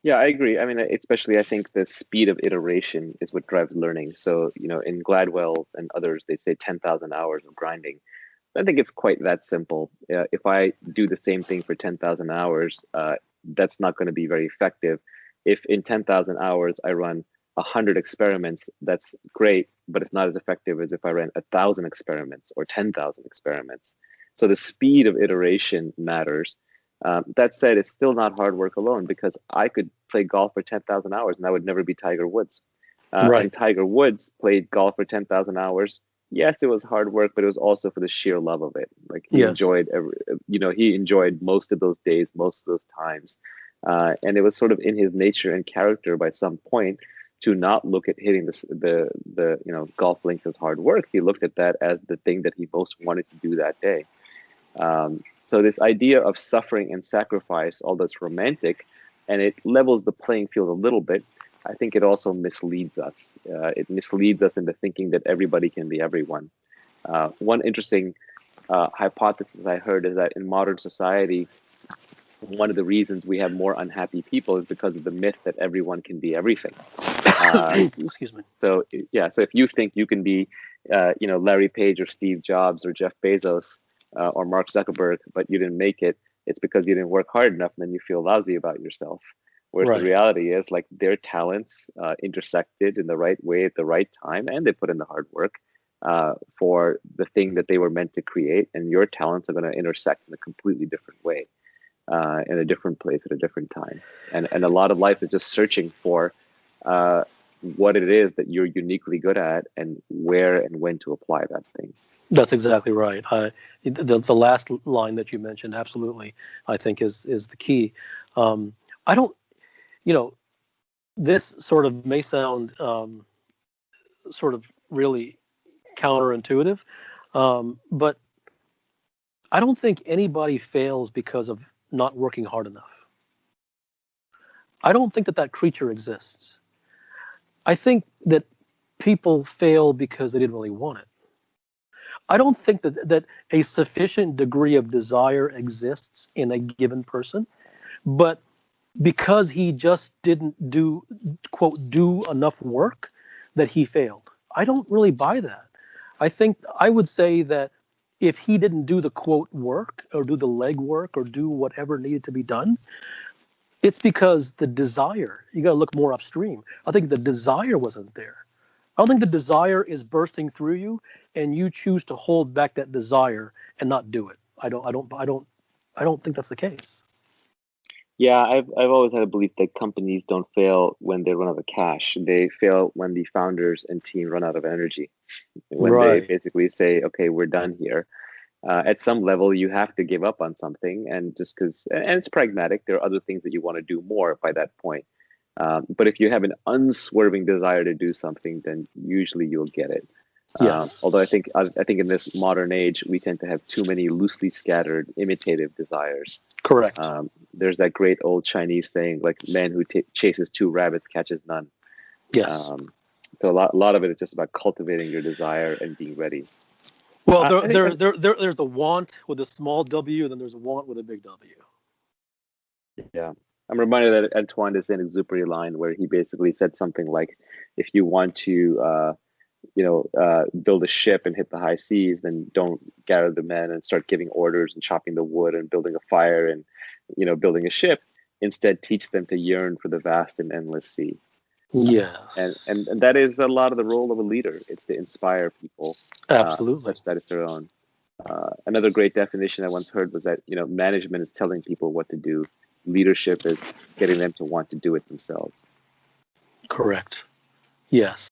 Yeah, I agree. I mean, especially I think the speed of iteration is what drives learning. So, in Gladwell and others, they say 10,000 hours of grinding. I think it's quite that simple. If I do the same thing for 10,000 hours, that's not going to be very effective. If in 10,000 hours I run 100 experiments, that's great, but it's not as effective as if I ran 1,000 experiments or 10,000 experiments. So the speed of iteration matters. That said, it's still not hard work alone because I could play golf for 10,000 hours and I would never be Tiger Woods. And Right. Tiger Woods played golf for 10,000 hours. Yes, it was hard work, but it was also for the sheer love of it. Like Yes. he enjoyed most of those days, most of those times. And it was sort of in his nature and character by some point to not look at hitting the golf links as hard work. He looked at that as the thing that he most wanted to do that day. So this idea of suffering and sacrifice, although it's romantic, and it levels the playing field a little bit, I think it also misleads us. It misleads us into thinking that everybody can be everyone. One interesting hypothesis I heard is that in modern society, one of the reasons we have more unhappy people is because of the myth that everyone can be everything. Uh, Excuse me. so yeah, so if you think you can be, Larry Page or Steve Jobs or Jeff Bezos or Mark Zuckerberg, but you didn't make it, it's because you didn't work hard enough, and then you feel lousy about yourself. Whereas the Right. reality is, like their talents intersected in the right way at the right time, and they put in the hard work for the thing that they were meant to create. And your talents are going to intersect in a completely different way, in a different place at a different time. And a lot of life is just searching for uh, what it is that you're uniquely good at and where and when to apply that thing. That's exactly right. The last line that you mentioned, absolutely, I think is the key. I don't, you know, this sort of may sound sort of really counterintuitive, but I don't think anybody fails because of not working hard enough. I don't think that that creature exists. I think that people fail because they didn't really want it. I don't think that a sufficient degree of desire exists in a given person, but because he just didn't do enough work that he failed. I don't really buy that. I think I would say that if he didn't do the quote work or do the leg work or do whatever needed to be done, it's because the desire, you got to look more upstream. I think the desire wasn't there. I don't think the desire is bursting through you and you choose to hold back that desire and not do it. I don't think that's the case. Yeah, I've always had a belief that companies don't fail when they run out of cash. They fail when the founders and team run out of energy. When they Right. basically say, "Okay, we're done here." At some level, you have to give up on something, and just because, and it's pragmatic, there are other things that you want to do more by that point. But if you have an unswerving desire to do something, then usually you'll get it. Yes. Although I think in this modern age, we tend to have too many loosely scattered imitative desires. Correct. There's that great old Chinese saying, like, "Man who chases two rabbits catches none." Yes. Um, so a lot of it is just about cultivating your desire and being ready. Well, I think, there's the want with a small W, and then there's want with a big W. yeah, I'm reminded of that Antoine de Saint-Exupéry line where he basically said something like, "If you want to, build a ship and hit the high seas, then don't gather the men and start giving orders and chopping the wood and building a fire and, building a ship. Instead, teach them to yearn for the vast and endless sea." And, Yes. and and that is a lot of the role of a leader. It's to inspire people, Absolutely. such that it's their own. Another great definition I once heard was that management is telling people what to do. Leadership is getting them to want to do it themselves. Correct. Yes.